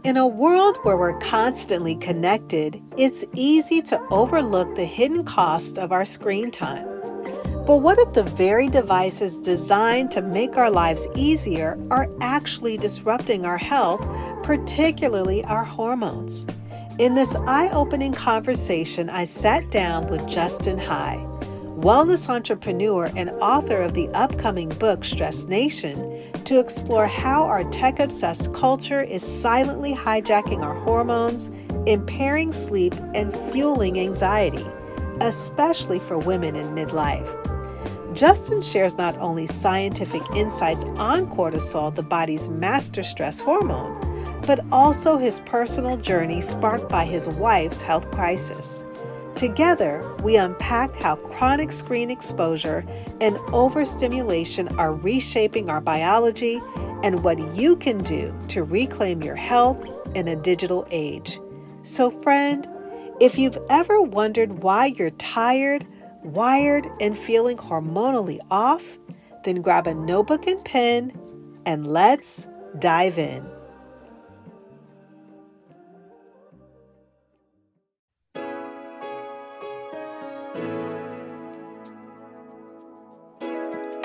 In a world where we're constantly connected, it's easy to overlook the hidden cost of our screen time. But what if the very devices designed to make our lives easier are actually disrupting our health, particularly our hormones? In this eye-opening conversation, I sat down with Justin High, wellness entrepreneur and author of the upcoming book Stress Nation, to explore how our tech-obsessed culture is silently hijacking our hormones, impairing sleep, and fueling anxiety, especially for women in midlife. Justin shares not only scientific insights on cortisol, the body's master stress hormone, but also his personal journey sparked by his wife's health crisis. Together, we unpacked how chronic screen exposure and overstimulation are reshaping our biology and what you can do to reclaim your health in a digital age. So, friend, if you've ever wondered why you're tired, wired, and feeling hormonally off, then grab a notebook and pen and let's dive in.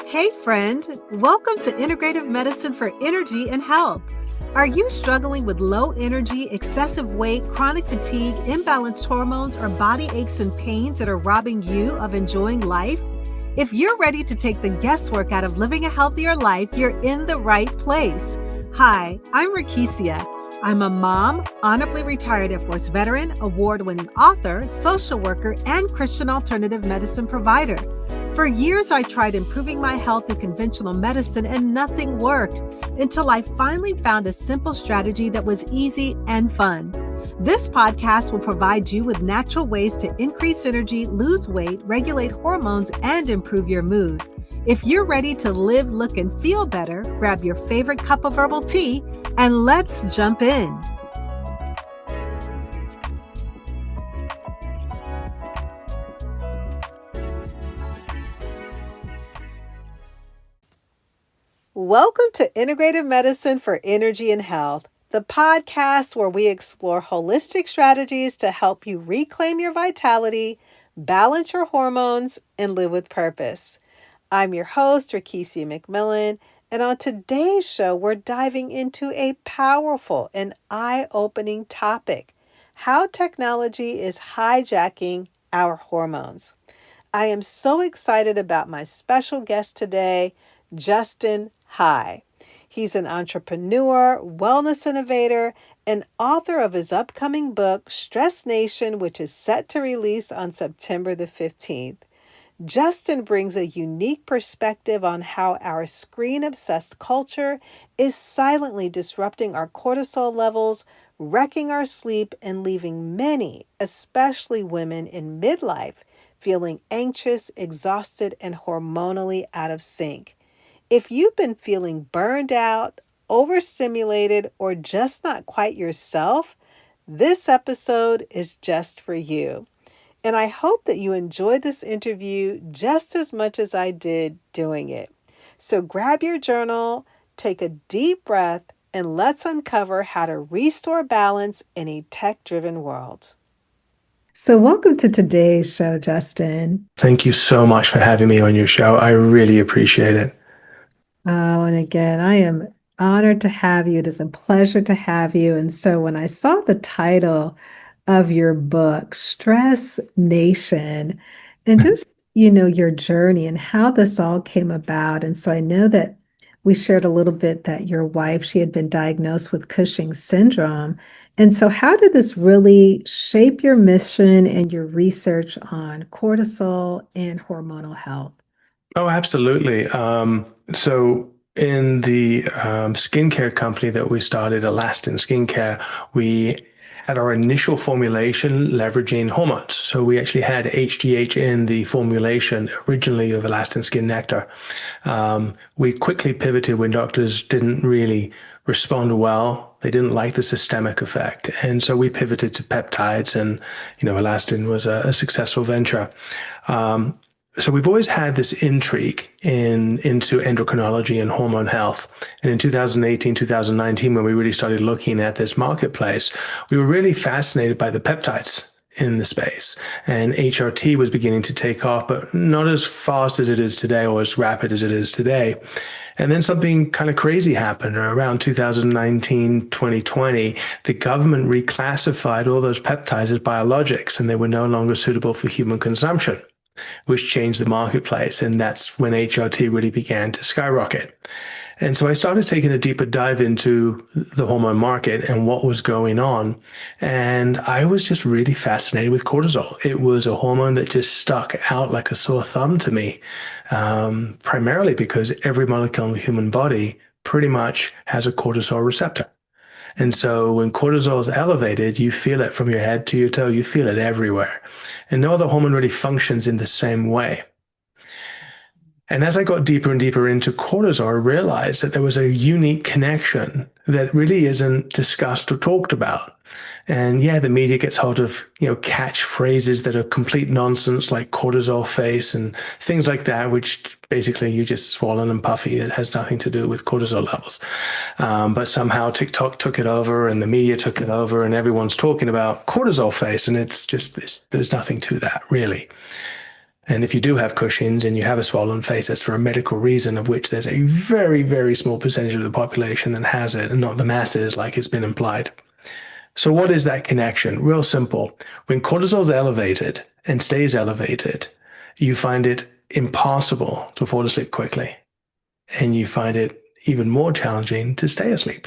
Hey friend, welcome to Integrative Medicine for Energy and Health. Are you struggling with low energy, excessive weight, chronic fatigue, imbalanced hormones, or body aches and pains that are robbing you of enjoying life? If you're ready to take the guesswork out of living a healthier life, you're in the right place. Hi, I'm Rakesia. I'm a mom, honorably retired Air Force veteran, award-winning author, social worker, and Christian alternative medicine provider. For years, I tried improving my health through conventional medicine and nothing worked until I finally found a simple strategy that was easy and fun. This podcast will provide you with natural ways to increase energy, lose weight, regulate hormones, and improve your mood. If you're ready to live, look, and feel better, grab your favorite cup of herbal tea and let's jump in. Welcome to Integrative Medicine for Energy and Health, the podcast where we explore holistic strategies to help you reclaim your vitality, balance your hormones, and live with purpose. I'm your host, Rakesia McMillan, and on today's show, we're diving into a powerful and eye-opening topic: how technology is hijacking our hormones. I am so excited about my special guest today, Justin High. He's an entrepreneur, wellness innovator, and author of his upcoming book, Stress Nation, which is set to release on September the 15th. Justin brings a unique perspective on how our screen-obsessed culture is silently disrupting our cortisol levels, wrecking our sleep, and leaving many, especially women in midlife, feeling anxious, exhausted, and hormonally out of sync. If you've been feeling burned out, overstimulated, or just not quite yourself, this episode is just for you. And I hope that you enjoyed this interview just as much as I did doing it. So grab your journal, take a deep breath, and let's uncover how to restore balance in a tech-driven world. So welcome to today's show, Justin. Thank you so much for having me on your show. I really appreciate it. Oh, and again, I am honored to have you. It is a pleasure to have you. And so when I saw the title of your book, Stress Nation, and just, your journey and how this all came about. And so I know that we shared a little bit that your wife, she had been diagnosed with Cushing's syndrome. And so how did this really shape your mission and your research on cortisol and hormonal health? Oh, absolutely. So in the skincare company that we started, Elastin Skincare, we had our initial formulation leveraging hormones. So we actually had HGH in the formulation originally of Elastin Skin Nectar. We quickly pivoted when doctors didn't really respond well. They didn't like the systemic effect. And so we pivoted to peptides, and, Elastin was a successful venture. So we've always had this intrigue into endocrinology and hormone health. And in 2018, 2019, when we really started looking at this marketplace, we were really fascinated by the peptides in the space. And HRT was beginning to take off, but not as fast as it is today or as rapid as it is today. And then something kind of crazy happened around 2019, 2020. The government reclassified all those peptides as biologics and they were no longer suitable for human consumption, which changed the marketplace. And that's when HRT really began to skyrocket. And so I started taking a deeper dive into the hormone market and what was going on. And I was just really fascinated with cortisol. It was a hormone that just stuck out like a sore thumb to me, primarily because every molecule in the human body pretty much has a cortisol receptor. And so when cortisol is elevated, you feel it from your head to your toe. You feel it everywhere. And no other hormone really functions in the same way. And as I got deeper and deeper into cortisol, I realized that there was a unique connection that really isn't discussed or talked about. And yeah, the media gets hold of, catchphrases that are complete nonsense like cortisol face and things like that, which basically you're just swollen and puffy. It has nothing to do with cortisol levels. But somehow TikTok took it over and the media took it over and everyone's talking about cortisol face. And there's nothing to that really. And if you do have Cushing's and you have a swollen face, that's for a medical reason, of which there's a very, very small percentage of the population that has it, and not the masses like it's been implied. So what is that connection? Real simple. When cortisol is elevated and stays elevated, you find it impossible to fall asleep quickly. And you find it even more challenging to stay asleep.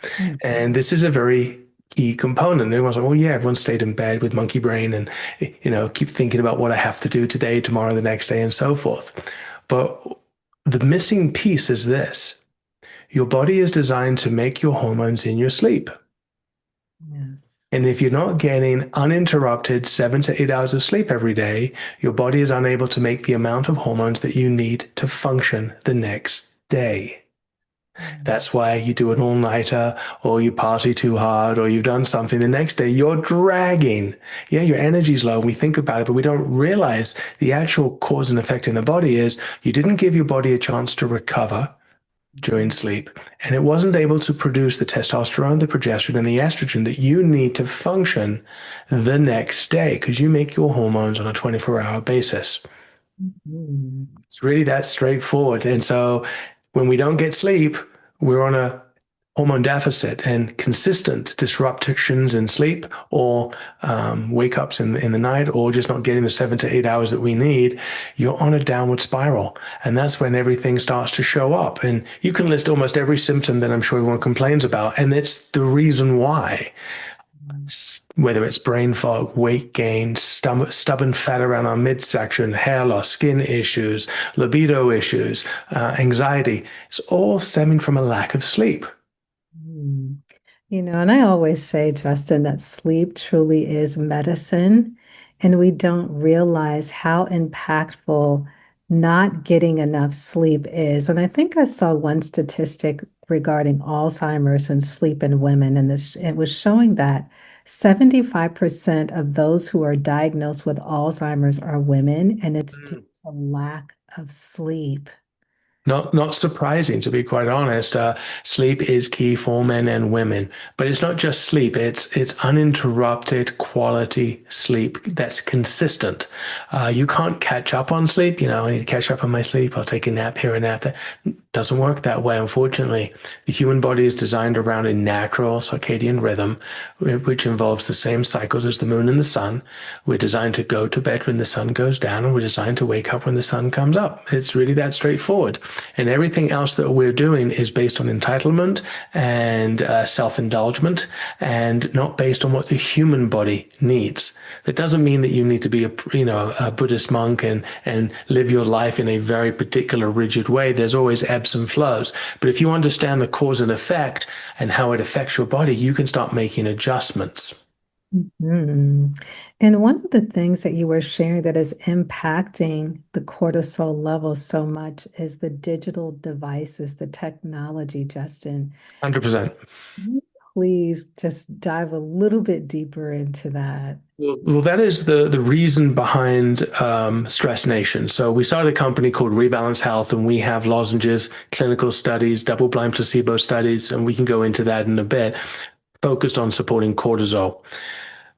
Mm-hmm. And this is a very key component. Everyone's like, well, yeah, everyone stayed in bed with monkey brain and, keep thinking about what I have to do today, tomorrow, the next day, and so forth. But the missing piece is this. Your body is designed to make your hormones in your sleep. Yes. And if you're not getting uninterrupted 7 to 8 hours of sleep every day, your body is unable to make the amount of hormones that you need to function the next day. That's why you do an all-nighter or you party too hard or you've done something. The next day, you're dragging. Yeah, your energy's low. We think about it, but we don't realize the actual cause and effect in the body is you didn't give your body a chance to recover during sleep, and it wasn't able to produce the testosterone, the progesterone, and the estrogen that you need to function the next day because you make your hormones on a 24-hour basis. Mm-hmm. It's really that straightforward. And so when we don't get sleep, we're on a hormone deficit, and consistent disruptions in sleep or wake ups in the night or just not getting the 7 to 8 hours that we need, you're on a downward spiral. And that's when everything starts to show up. And you can list almost every symptom that I'm sure everyone complains about. And it's the reason why. Whether it's brain fog, weight gain, stubborn fat around our midsection, hair loss, skin issues, libido issues, anxiety, it's all stemming from a lack of sleep. And I always say, Justin, that sleep truly is medicine, and we don't realize how impactful not getting enough sleep is. And I think I saw one statistic regarding Alzheimer's and sleep in women, and it was showing that 75% of those who are diagnosed with Alzheimer's are women, and it's due to lack of sleep. Not surprising, to be quite honest. Sleep is key for men and women, but it's not just sleep. It's uninterrupted quality sleep that's consistent. You can't catch up on sleep. I need to catch up on my sleep. I'll take a nap here and nap there. Doesn't work that way, unfortunately. The human body is designed around a natural circadian rhythm, which involves the same cycles as the moon and the sun. We're designed to go to bed when the sun goes down, and we're designed to wake up when the sun comes up. It's really that straightforward. And everything else that we're doing is based on entitlement and self-indulgence, and not based on what the human body needs. That doesn't mean that you need to be a Buddhist monk and live your life in a very particular rigid way. There's always ebbs and flows. But if you understand the cause and effect and how it affects your body, you can start making adjustments. Mm-hmm. And one of the things that you were sharing that is impacting the cortisol level so much is the digital devices, the technology, Justin. 100%. please just dive a little bit deeper into that. Well, that is the reason behind Stress Nation. So we started a company called Rebalance Health, and we have lozenges, clinical studies, double-blind placebo studies, and we can go into that in a bit, focused on supporting cortisol.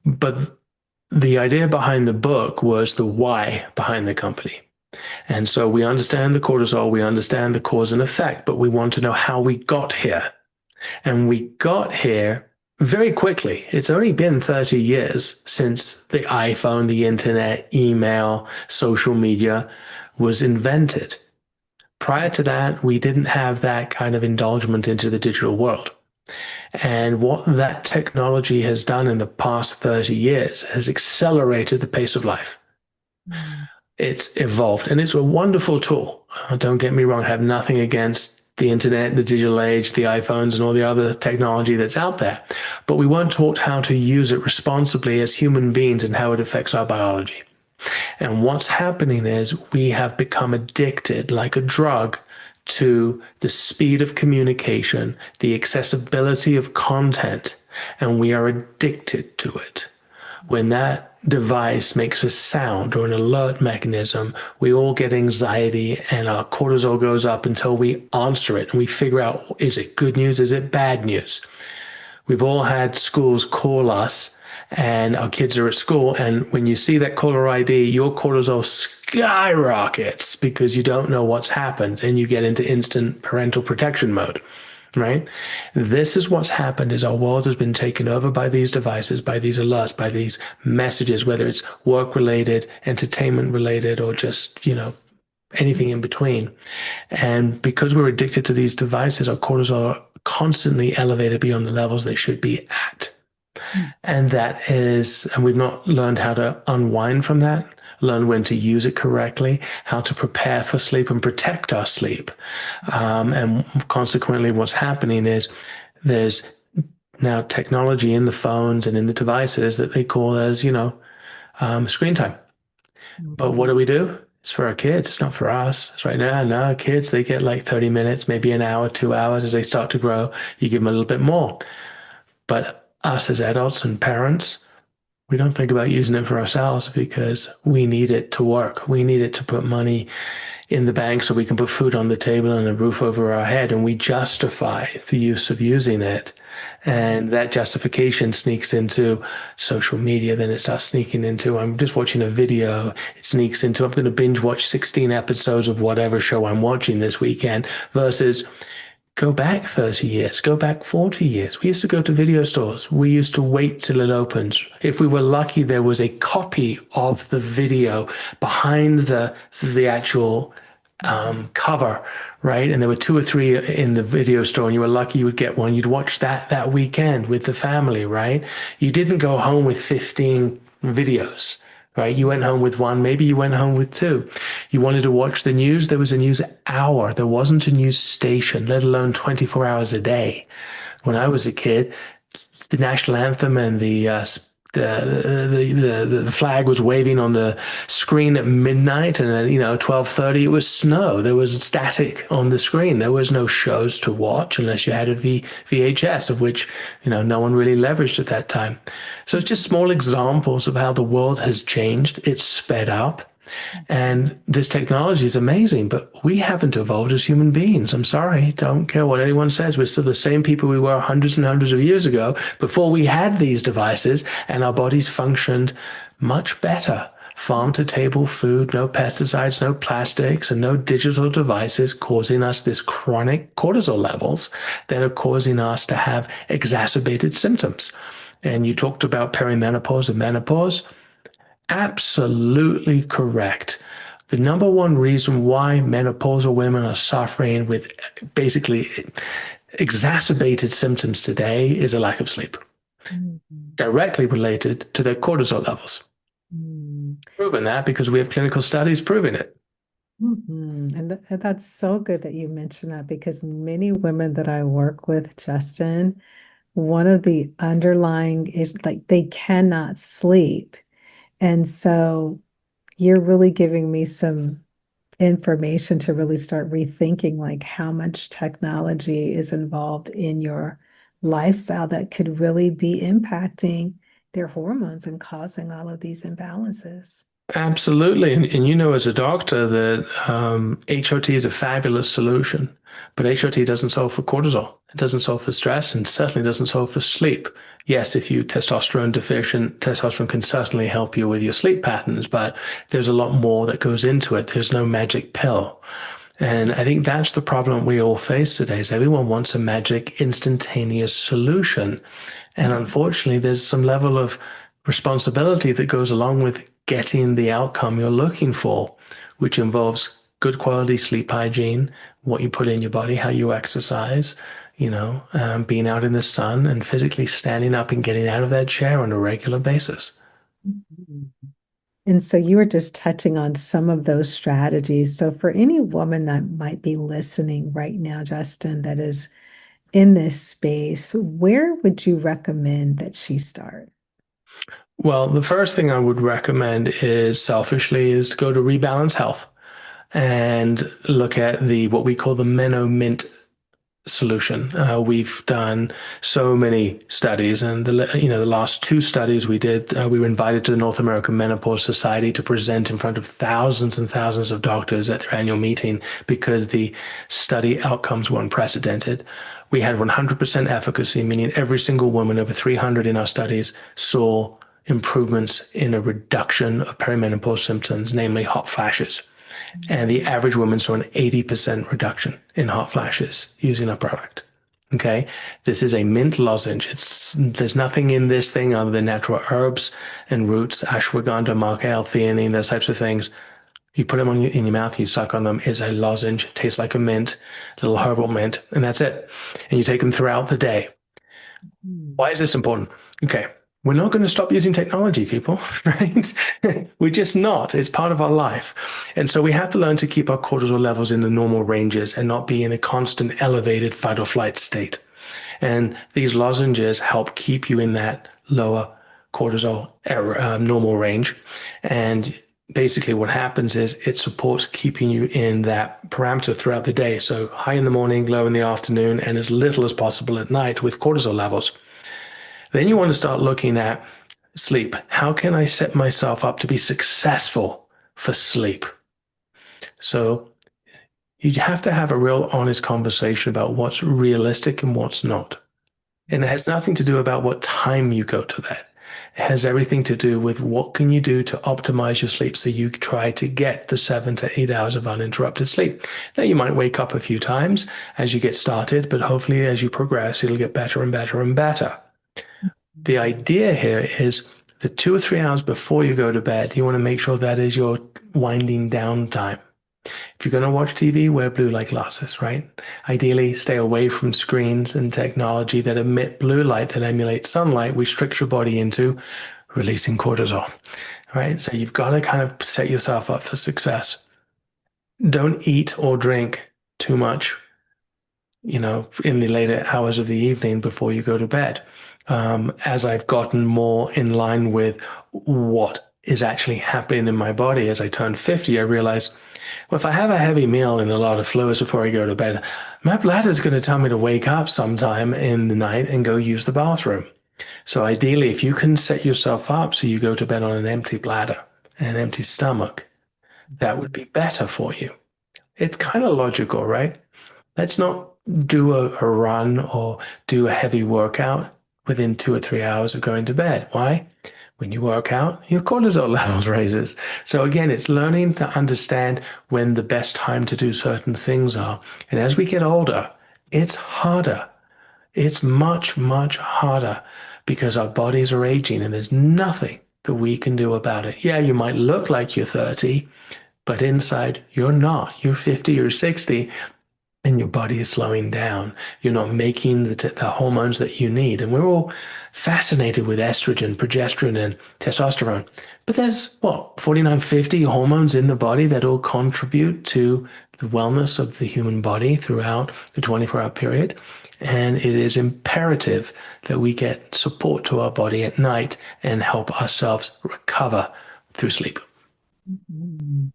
But the idea behind the book was the why behind the company. And so we understand the cortisol, we understand the cause and effect, but we want to know how we got here. And we got here very quickly. It's only been 30 years since the iPhone, the internet, email, social media was invented. Prior to that, we didn't have that kind of indulgence into the digital world. And what that technology has done in the past 30 years has accelerated the pace of life. Mm. It's evolved and it's a wonderful tool. Don't get me wrong, I have nothing against the internet, the digital age, the iPhones, and all the other technology that's out there. But we weren't taught how to use it responsibly as human beings and how it affects our biology. And what's happening is we have become addicted like a drug to the speed of communication, the accessibility of content, and we are addicted to it. When that device makes a sound or an alert mechanism, we all get anxiety and our cortisol goes up until we answer it and we figure out, is it good news? Is it bad news? We've all had schools call us and our kids are at school. And when you see that caller ID, your cortisol skyrockets because you don't know what's happened and you get into instant parental protection mode. Right? This is what's happened is our world has been taken over by these devices, by these alerts, by these messages, whether it's work related, entertainment related, or just, anything in between. And because we're addicted to these devices, our cortisol are constantly elevated beyond the levels they should be at. And we've not learned how to unwind from that, learn when to use it correctly, how to prepare for sleep and protect our sleep. And consequently, what's happening is there's now technology in the phones and in the devices that they call as, screen time. But what do? It's for our kids. It's not for us. It's right now. Now, kids, they get like 30 minutes, maybe an hour, 2 hours as they start to grow. You give them a little bit more. But us as adults and parents, we don't think about using it for ourselves because we need it to work. We need it to put money in the bank so we can put food on the table and a roof over our head. And we justify the use of using it. And that justification sneaks into social media. Then it starts sneaking into, I'm just watching a video. It sneaks into, I'm going to binge watch 16 episodes of whatever show I'm watching this weekend versus go back 30 years, go back 40 years. We used to go to video stores. We used to wait till it opens. If we were lucky, there was a copy of the video behind the actual cover, right? And there were two or three in the video store, and you were lucky you would get one. You'd watch that weekend with the family, right? You didn't go home with 15 videos. Right? You went home with one, maybe you went home with two. You wanted to watch the news, there was a news hour. There wasn't a news station, let alone 24 hours a day. When I was a kid, the national anthem and the flag was waving on the screen at midnight, and then 12:30 it was snow. There was static on the screen. There was no shows to watch unless you had a VHS, of which no one really leveraged at that time. So it's just small examples of how the world has changed. It's sped up. And this technology is amazing, but we haven't evolved as human beings. I'm sorry. Don't care what anyone says. We're still the same people we were hundreds and hundreds of years ago before we had these devices, and our bodies functioned much better. Farm to table food, no pesticides, no plastics, and no digital devices causing us this chronic cortisol levels that are causing us to have exacerbated symptoms. And you talked about perimenopause and menopause. Absolutely correct. The number one reason why menopausal women are suffering with basically exacerbated symptoms today is a lack of sleep, directly related to their cortisol levels. Proven that because we have clinical studies proving it. And that's so good that you mentioned that because many women that I work with, Justin, one of the underlying is like they cannot sleep. And so you're really giving me some information to really start rethinking like how much technology is involved in your lifestyle that could really be impacting their hormones and causing all of these imbalances. Absolutely. And you know, as a doctor, that HRT is a fabulous solution, but HRT doesn't solve for cortisol. It doesn't solve for stress and certainly doesn't solve for sleep. Yes, if you testosterone deficient, testosterone can certainly help you with your sleep patterns, but there's a lot more that goes into it. There's no magic pill. And I think that's the problem we all face today is everyone wants a magic instantaneous solution. And unfortunately, there's some level of responsibility that goes along with getting the outcome you're looking for, which involves good quality sleep hygiene, what you put in your body, how you exercise, being out in the sun and physically standing up and getting out of that chair on a regular basis. Mhm. And so you were just touching on some of those strategies. So for any woman that might be listening right now, Justin, that is in this space, where would you recommend that she start? Well, the first thing I would recommend is selfishly is to go to Rebalance Health and look at the what we call the Mint solution. We've done so many studies, and the last two studies we did, we were invited to the North American Menopause Society to present in front of thousands and thousands of doctors at their annual meeting because the study outcomes were unprecedented. We had 100% efficacy, meaning every single woman over 300 in our studies saw improvements in a reduction of perimenopause symptoms, namely hot flashes. And the average woman saw an 80% reduction in hot flashes using our product. Okay. This is a mint lozenge. There's nothing in this thing other than natural herbs and roots, ashwagandha, maca, L-theanine, those types of things. You put them in your mouth, you suck on them. It's a lozenge, tastes like a mint, little herbal mint, and that's it. And you take them throughout the day. Mhm. Why is this important? Okay. We're not going to stop using technology, people, right? We're just not. It's part of our life. And so we have to learn to keep our cortisol levels in the normal ranges and not be in a constant elevated fight or flight state. And these lozenges help keep you in that lower cortisol normal range. And basically what happens is it supports keeping you in that parameter throughout the day. So high in the morning, low in the afternoon, and as little as possible at night with cortisol levels. Then you want to start looking at sleep. How can I set myself up to be successful for sleep? So you have to have a real honest conversation about what's realistic and what's not. And it has nothing to do about what time you go to bed. It has everything to do with what can you do to optimize your sleep so you try to get the 7 to 8 hours of uninterrupted sleep. Now you might wake up a few times as you get started, but hopefully as you progress, it'll get better and better and better. The idea here is the 2 or 3 hours before you go to bed, you want to make sure that is your winding down time. If you're going to watch TV, wear blue light glasses, right? Ideally, stay away from screens and technology that emit blue light that emulates sunlight, which tricks your body into releasing cortisol, right? So you've got to kind of set yourself up for success. Don't eat or drink too much, in the later hours of the evening before you go to bed. As I've gotten more in line with what is actually happening in my body as I turn 50, I realize, well, if I have a heavy meal and a lot of fluids before I go to bed, my bladder is going to tell me to wake up sometime in the night and go use the bathroom. So ideally, if you can set yourself up so you go to bed on an empty bladder and an empty stomach, that would be better for you. It's kind of logical, right? Let's not do a run or do a heavy workout within 2 or 3 hours of going to bed. Why? When you work out, your cortisol levels raises. So again, it's learning to understand when the best time to do certain things are. And as we get older, it's harder. It's much, much harder because our bodies are aging and there's nothing that we can do about it. Yeah, you might look like you're 30, but inside you're not. You're 50 or 60 and your body is slowing down. You're not making the hormones that you need. And we're all fascinated with estrogen, progesterone, and testosterone. But there's what, 49, 50 hormones in the body that all contribute to the wellness of the human body throughout the 24-hour period. And it is imperative that we get support to our body at night and help ourselves recover through sleep. Mhm.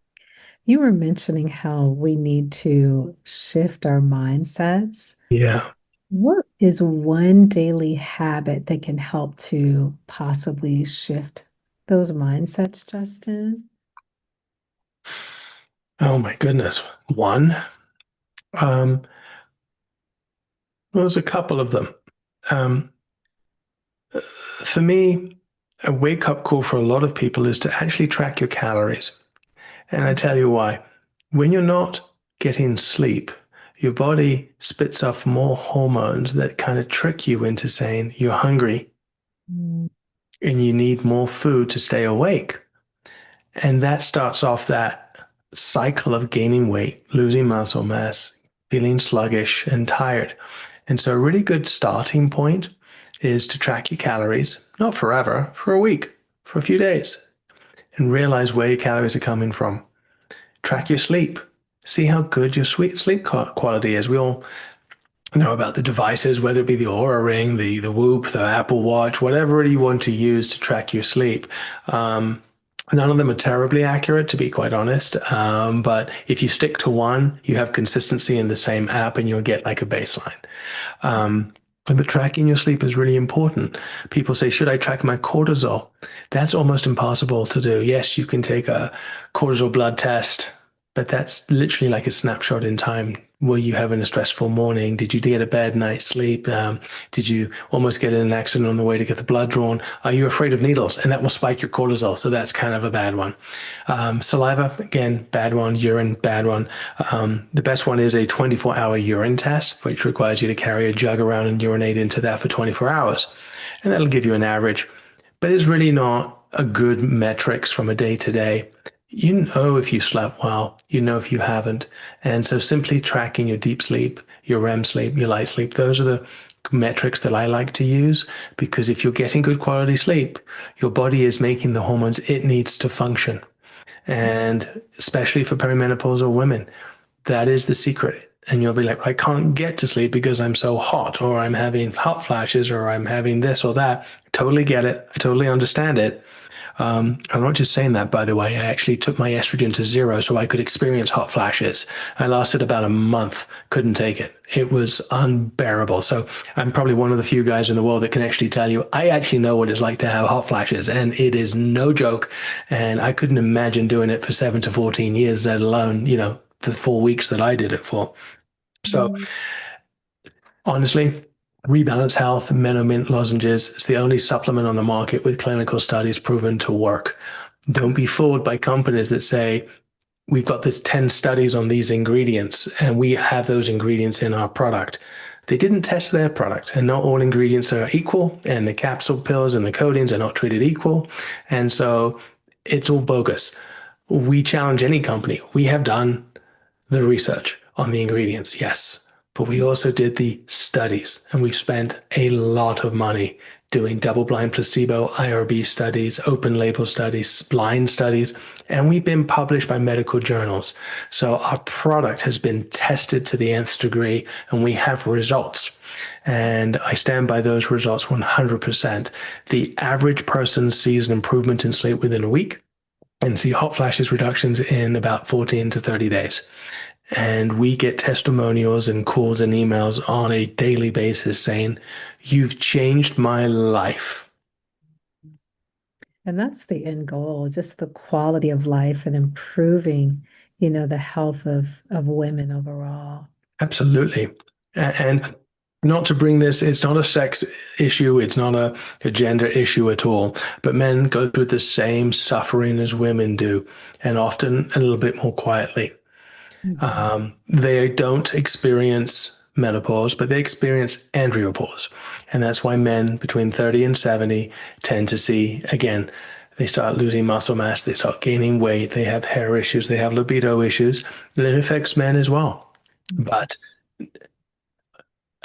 You were mentioning how we need to shift our mindsets. Yeah. What is one daily habit that can help to possibly shift those mindsets, Justin? Oh my goodness. One, um, well, there's a couple of them. Um, for me, a wake up call for a lot of people is to actually track your calories. And I tell you why. When you're not getting sleep, your body spits off more hormones that kind of trick you into saying you're hungry Mm. and you need more food to stay awake. And that starts off that cycle of gaining weight, losing muscle mass, feeling sluggish and tired. And so, a really good starting point is to track your calories, not forever, for a week, for a few days, and realize where your calories are coming from. Track your sleep. See how good your sleep quality is. We all know about the devices, whether it be the Aura Ring, the Whoop, the Apple Watch, whatever you want to use to track your sleep. None of them are terribly accurate, to be quite honest. But if you stick to one, you have consistency in the same app and you'll get like a baseline. But tracking your sleep is really important. People say, should I track my cortisol? That's almost impossible to do. Yes, you can take a cortisol blood test, but that's literally like a snapshot in time. Were you having a stressful morning? Did you get a bad night's sleep? Did you almost get in an accident on the way to get the blood drawn? Are you afraid of needles? And that will spike your cortisol. So that's kind of a bad one. Saliva, again, bad one. Urine, bad one. The best one is a 24-hour urine test, which requires you to carry a jug around and urinate into that for 24 hours. And that'll give you an average. But it's really not a good metrics from a day to day. You know if you slept well, you know if you haven't. And so simply tracking your deep sleep, your REM sleep, your light sleep, those are the metrics that I like to use because if you're getting good quality sleep, your body is making the hormones it needs to function. And especially for perimenopausal women, that is the secret. And you'll be like, I can't get to sleep because I'm so hot, or I'm having hot flashes, or I'm having this or that. Totally get it. I totally understand it. I'm not just saying that, by the way. I actually took my estrogen to zero so I could experience hot flashes. I lasted about a month, couldn't take it. It was unbearable. So I'm probably one of the few guys in the world that can actually tell you, I actually know what it's like to have hot flashes, and it is no joke. And I couldn't imagine doing it for 7 to 14 years, let alone, the 4 weeks that I did it for. So Mm. honestly, Rebalance Health Menomint lozenges is the only supplement on the market with clinical studies proven to work. Don't be fooled by companies that say, we've got this 10 studies on these ingredients and we have those ingredients in our product. They didn't test their product, and not all ingredients are equal, and the capsule pills and the coatings are not treated equal. And so it's all bogus. We challenge any company. We have done the research on the ingredients, yes. But we also did the studies, and we spent a lot of money doing double blind placebo, IRB studies, open label studies, blind studies, and we've been published by medical journals. So our product has been tested to the nth degree, and we have results. And I stand by those results 100%. The average person sees an improvement in sleep within a week and see hot flashes reductions in about 14 to 30 days. And we get testimonials and calls and emails on a daily basis saying, you've changed my life. And that's the end goal, just the quality of life and improving, the health of women overall. Absolutely. And not to bring this, it's not a sex issue, it's not a gender issue at all, but men go through the same suffering as women do, and often a little bit more quietly. Mhm. They don't experience menopause, but they experience andropause. And that's why men between 30 and 70 tend to see, again, they start losing muscle mass, they start gaining weight, they have hair issues, they have libido issues, and it affects men as well. But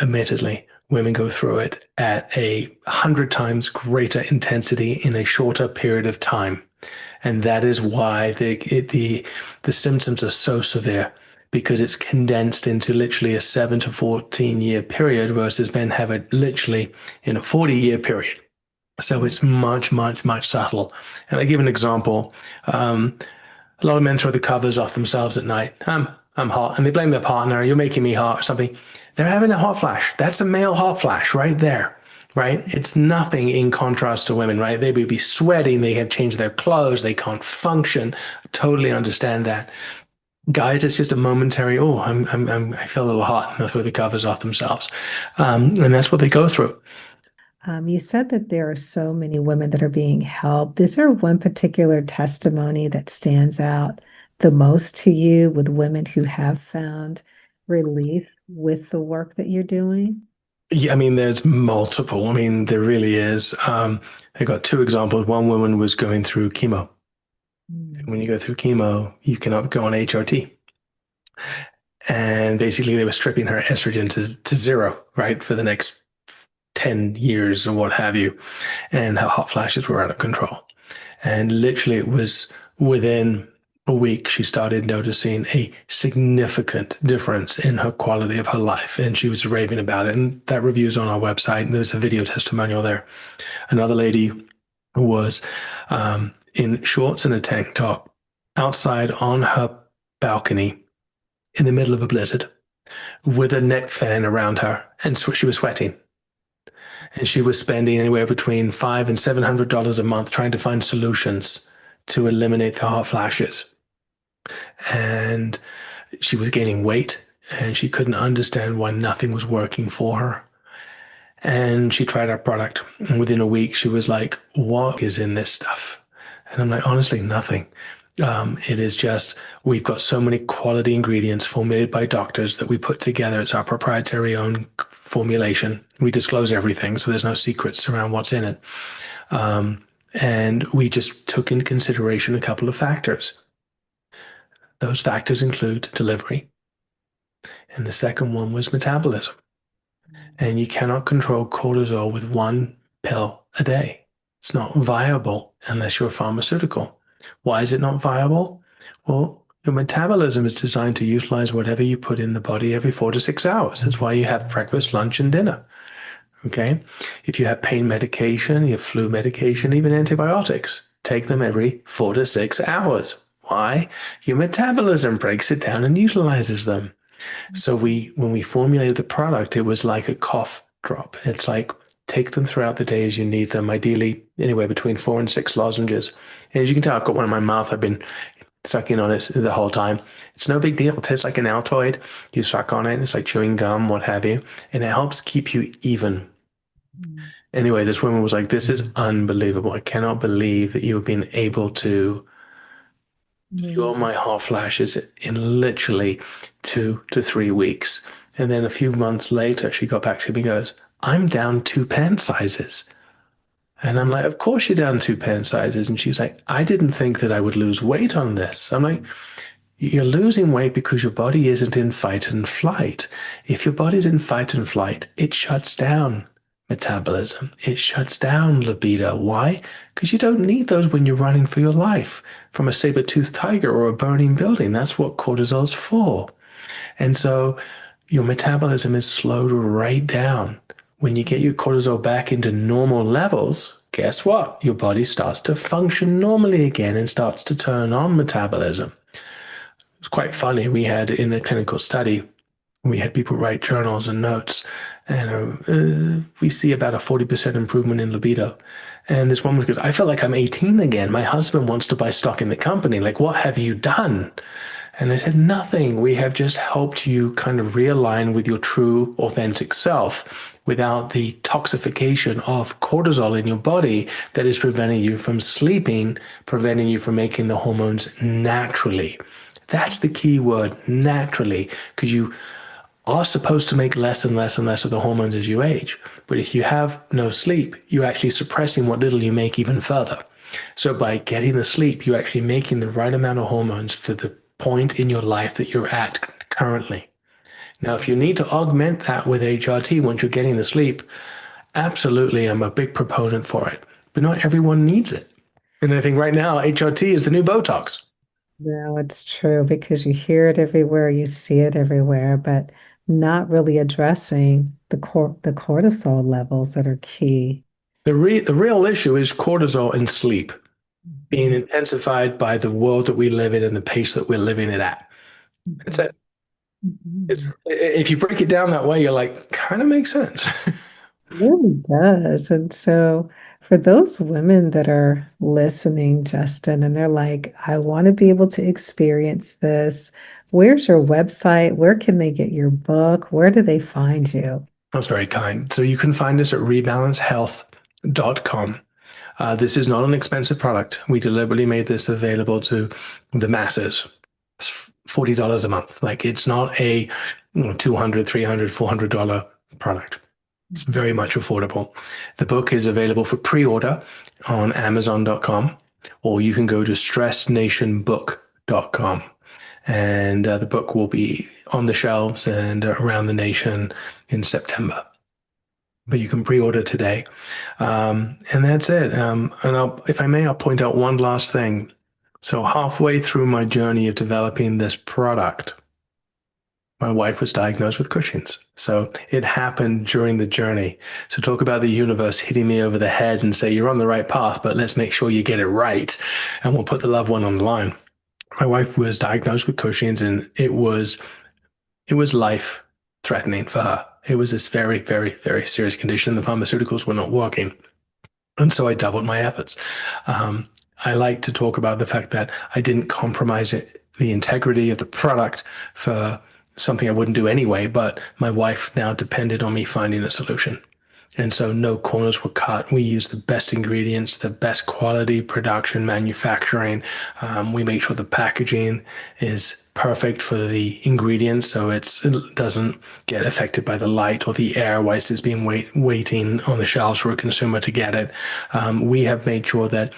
admittedly, women go through it at 100 times greater intensity in a shorter period of time. And that is why the symptoms are so severe because it's condensed into literally a 7 to 14 year period versus men have it literally in a 40-year period. So it's much, much, much subtle. And I give an example. A lot of men throw the covers off themselves at night. I'm hot, and they blame their partner. You're making me hot or something. They're having a hot flash. That's a male hot flash right there, right? It's nothing in contrast to women, right? They would be sweating. They have changed their clothes. They can't function. Totally understand that. Guys, it's just a momentary, oh, I feel a little hot, and they'll throw the covers off themselves. And that's what they go through. You said that there are so many women that are being helped. Is there one particular testimony that stands out the most to you with women who have found relief with the work that you're doing? Yeah, I mean, there's multiple. I mean, there really is. I got two examples. One woman was going through chemo. And Mm. when you go through chemo, you cannot go on HRT. And basically, they were stripping her estrogen to zero, right, for the next 10 years or what have you. And her hot flashes were out of control. And literally, it was within a week, she started noticing a significant difference in her quality of her life. And she was raving about it. And that review's on our website. And there's a video testimonial there. Another lady was in shorts and a tank top outside on her balcony in the middle of a blizzard with a neck fan around her. And so she was sweating. And she was spending anywhere between $500 and $700 a month trying to find solutions to eliminate the hot flashes. And she was gaining weight and she couldn't understand why nothing was working for her. And she tried our product. And within a week, she was like, what is in this stuff? And I'm like, honestly, nothing. It is just, we've got so many quality ingredients formulated by doctors that we put together. It's our proprietary own formulation. We disclose everything, so there's no secrets around what's in it. And we just took into consideration a couple of factors. Those factors include delivery, and the second one was metabolism. And you cannot control cortisol with one pill a day. It's not viable unless you're a pharmaceutical. Why is it not viable? Well, your metabolism is designed to utilize whatever you put in the body every 4 to 6 hours. That's why you have breakfast, lunch, and dinner. Okay? If you have pain medication, you have flu medication, even antibiotics, take them every 4 to 6 hours. Why? Your metabolism breaks it down and utilizes them. So when we formulated the product, it was like a cough drop. It's like take them throughout the day as you need them, ideally anywhere between 4 and 6 lozenges. And as you can tell, I've got one in my mouth. I've been sucking on it the whole time. It's no big deal. It tastes like an Altoid. You suck on it. It's like chewing gum, what have you. And it helps keep you even. Anyway, this woman was like, this is unbelievable. I cannot believe that you have been able to cure my hot flashes in literally 2 to 3 weeks. And then a few months later, she got back to me and goes, I'm down 2 pant sizes. And I'm like, of course you're down 2 pant sizes. And she's like, I didn't think that I would lose weight on this. I'm like, you're losing weight because your body isn't in fight and flight. If your body's in fight and flight, it shuts down metabolism. It shuts down libido. Why? Because you don't need those when you're running for your life from a saber-toothed tiger or a burning building. That's what cortisol's for. And so your metabolism is slowed right down. When you get your cortisol back into normal levels, guess what? Your body starts to function normally again and starts to turn on metabolism. It's quite funny. We had in a clinical study, we had people write journals and notes, and we see about a 40% improvement in libido. And this woman goes, I feel like I'm 18 again. My husband wants to buy stock in the company. Like, what have you done? And they said, nothing. We have just helped you kind of realign with your true, authentic self without the toxification of cortisol in your body that is preventing you from sleeping, preventing you from making the hormones naturally. That's the key word, naturally, because you are supposed to make less and less and less of the hormones as you age. But if you have no sleep, you're actually suppressing what little you make even further. So by getting the sleep, you're actually making the right amount of hormones for the point in your life that you're at currently. Now, if you need to augment that with HRT once you're getting the sleep, absolutely, I'm a big proponent for it. But not everyone needs it. And I think right now, HRT is the new Botox. No, it's true because you hear it everywhere, you see it everywhere, but not really addressing the cortisol levels that are key. The real issue is cortisol and sleep being intensified by the world that we live in and the pace that we're living it at. That's Mhm. it. Mhm. If you break it down that way, you're like, kind of makes sense. Really does. And so, for those women that are listening, Justin, and they're like, I want to be able to experience this, where's your website? Where can they get your book? Where do they find you? That's very kind. So you can find us at rebalancehealth.com. This is not an expensive product. We deliberately made this available to the masses. It's $40 a month. Like it's not a $200, $300, $400 product. It's very much affordable. The book is available for pre-order on Amazon.com, or you can go to stressnationbook.com. And the book will be on the shelves and around the nation in September. But you can pre-order today. And that's it. And if I may, I'll point out one last thing. So halfway through my journey of developing this product, my wife was diagnosed with Cushing's. So it happened during the journey. So talk about the universe hitting me over the head and say, you're on the right path, but let's make sure you get it right. And we'll put the loved one on the line. My wife was diagnosed with Cushing's, and it was life threatening for her. It was this very, very, very serious condition. The pharmaceuticals were not working. And so I doubled my efforts. I like to talk about the fact that I didn't compromise the integrity of the product for something I wouldn't do anyway, but my wife now depended on me finding a solution. And so no corners were cut. We used the best ingredients, the best quality production, manufacturing. We make sure the packaging is perfect for the ingredients so it doesn't get affected by the light or the air whilst it's being waiting on the shelves for a consumer to get it. We have made sure that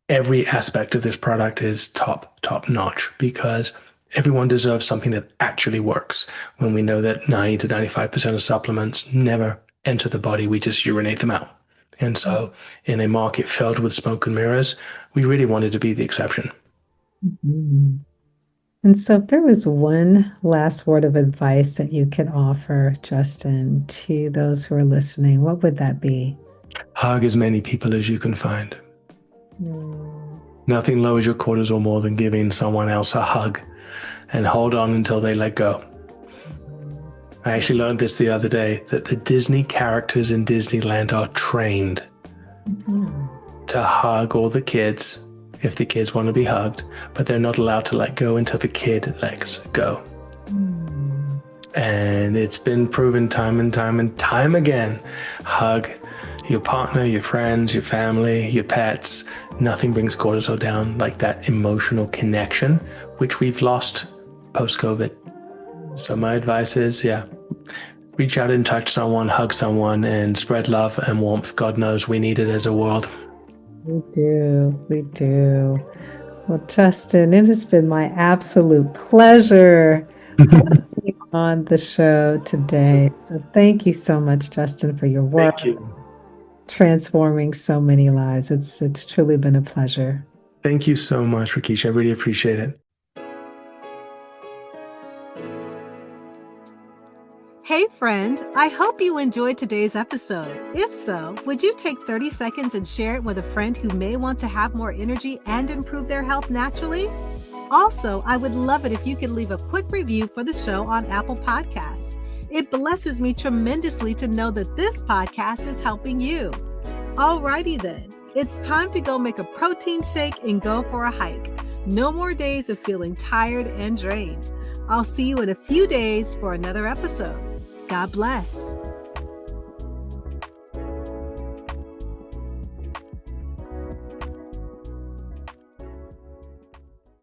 every aspect of this product is top notch because everyone deserves something that actually works. When we know that 90 to 95% of supplements never enter the body, we just urinate them out. And so, in a market filled with smoke and mirrors, we really wanted to be the exception. Mhm. And so, if there was one last word of advice that you could offer, Justin, to those who are listening, what would that be? Hug as many people as you can find. Mm. Nothing lowers your cortisol more than giving someone else a hug and hold on until they let go. I actually learned this the other day that the Disney characters in Disneyland are trained Mhm. to hug all the kids if the kids want to be hugged, but they're not allowed to let go until the kid lets go. Mm. And it's been proven time and time and time again. Hug your partner, your friends, your family, your pets. Nothing brings cortisol down like that emotional connection, which we've lost post-COVID. So my advice is, reach out and touch someone, hug someone, and spread love and warmth. God knows we need it as a world. We do. We do. Well, Justin, it has been my absolute pleasure hosting you on the show today. So, thank you so much, Justin, for your work Thank you. transforming so many lives. It's truly been a pleasure. Thank you so much, Rakisha. I really appreciate it. Hey, friend, I hope you enjoyed today's episode. If so, would you take 30 seconds and share it with a friend who may want to have more energy and improve their health naturally? Also, I would love it if you could leave a quick review for the show on Apple Podcasts. It blesses me tremendously to know that this podcast is helping you. Alrighty then, it's time to go make a protein shake and go for a hike. No more days of feeling tired and drained. I'll see you in a few days for another episode. God bless.